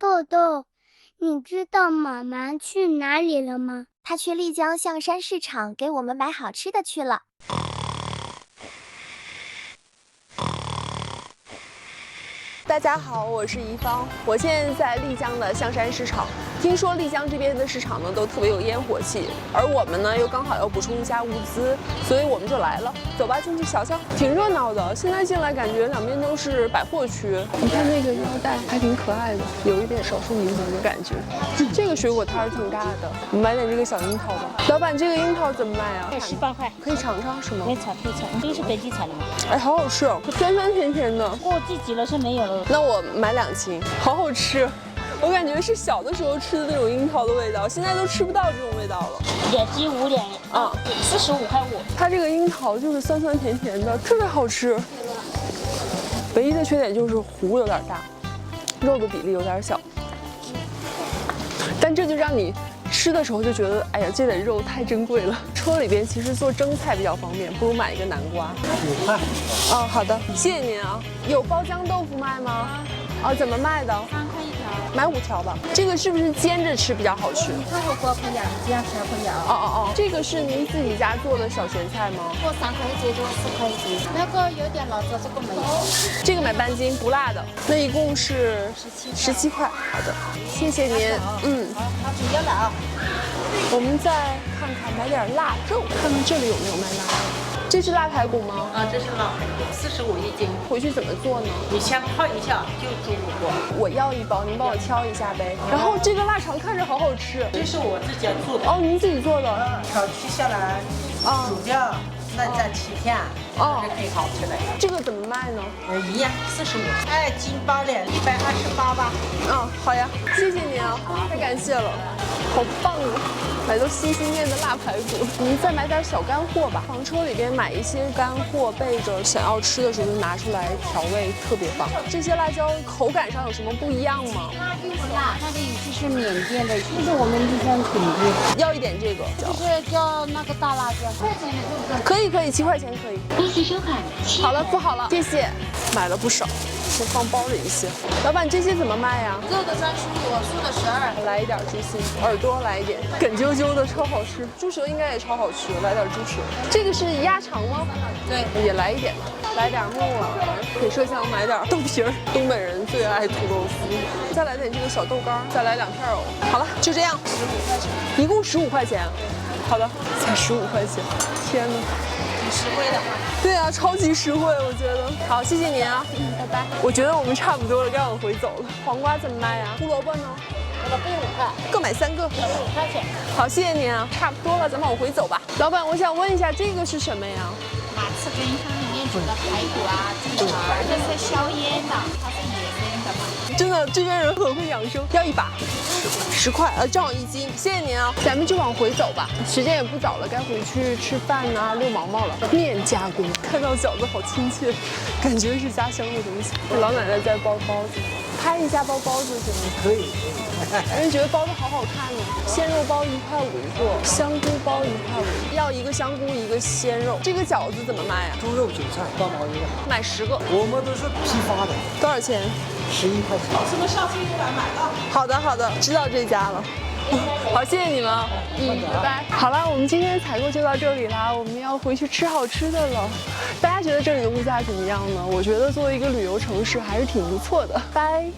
豆豆，你知道妈妈去哪里了吗？她去丽江象山市场给我们买好吃的去了。大家好，我是怡芳，我现在在丽江的象山市场。听说丽江这边的市场呢都特别有烟火气，而我们呢又刚好要补充一下物资，所以我们就来了。走吧，进去瞧瞧，挺热闹的。现在进来感觉两边都是百货区。你看那个腰带还挺可爱的，有一点少数民族的感觉。这个水果摊儿挺大的，我们买点这个小樱桃吧。老板，这个樱桃怎么卖啊？18块，可以尝尝是吗？可以尝，可以尝。这个是本地产的吗？哎，好好吃哦，酸酸甜甜的。过季节了是没有了。那我买2斤，好好吃。我感觉是小的时候吃的那种樱桃的味道，现在都吃不到这种味道了。2斤5两啊，45块5。它这个樱桃就是酸酸甜甜的，特别好吃。唯一的缺点就是核有点大，肉的比例有点小。但这就让你吃的时候就觉得，哎呀，这点肉太珍贵了。车里边其实做蒸菜比较方便，不如买一个南瓜。5块。哦，好的，谢谢您啊。有包浆豆腐卖吗？哦，怎么卖的3块1条。买5条吧。这个是不是煎着吃比较好吃？炒火锅可以啊，这样吃可以啊。哦，这个是您自己家做的小咸菜吗？过3块1斤，这个4块1斤。那个有点老子，这个没有。这个买半斤，不辣的。那一共是17块。好的，谢谢您。好，不要了啊。我们再看看买点腊肉，看看这里有没有卖腊肉。这是腊排骨吗？啊，这是腊排骨，45一斤。回去怎么做呢？你先泡一下就煮火锅。我要1包，您帮我挑一下呗。然后这个腊肠看着好好吃。这是我自己做的。哦，您自己做的？调去下来，煮掉，烂在7片，就可以好吃了。这个怎么卖呢？一样45。2斤8两，128吧。好呀，谢谢您啊，太感谢了，好棒啊！买到心心念的腊排骨，您再买点小干货吧。房车里边买一些干货，备着想要吃的时候就拿出来调味，特别棒。这些辣椒口感上有什么不一样吗？它并不辣，它的语气是缅甸的，就是我们丽江本地。要一点这个，就是叫那个大辣椒。可以7块钱可以。恭喜收款。好了，付好了，谢谢。买了不少，先放包里一些。老板，这些怎么卖呀？肉的专属有，素的12。来一点猪心，耳朵来一点，梗啾啾的，超好吃。猪舌应该也超好吃，来点猪舌。这个是鸭肠吗？对，也来一点吧。来点木耳，给麝香买点豆皮儿，东北人最爱土豆丝。再来点这个小豆干，再来2片藕。好了，就这样，15块钱，一共15块钱。好的，才15块钱，天哪！挺实惠的。对啊，超级实惠，我觉得。好，谢谢您啊，拜拜。我觉得我们差不多了，该往回走了。黄瓜怎么卖呀？胡萝卜呢？胡萝卜5块，各买3个，5块钱。好，谢谢您啊，差不多了，咱们往回走吧。老板，我想问一下，这个是什么呀？马刺羹汤里面煮的排骨啊，这是消烟的，它是野生的嘛。真的，这边人很会养生。要1把，10块，正好1斤，谢谢您啊。咱们就往回走吧，时间也不早了，该回去吃饭呐、遛毛毛了。面加工，看到饺子好亲切，感觉是家乡的东西。老奶奶在包包子，拍一下包包子行吗？可以。人觉得包的好好看呢。鲜肉包1块5一个，香菇包1块5，要1个香菇1个鲜肉。这个饺子怎么卖啊？猪肉韭菜8毛1个，买10个。我们都是批发的。多少钱？11块钱。是不是上次100买了？好的好的，知道这家了。好，谢谢你们啊。拜拜。好了，我们今天的采购就到这里啦，我们要回去吃好吃的了。大家觉得这里的物价怎么样呢？我觉得作为一个旅游城市还是挺不错的。拜。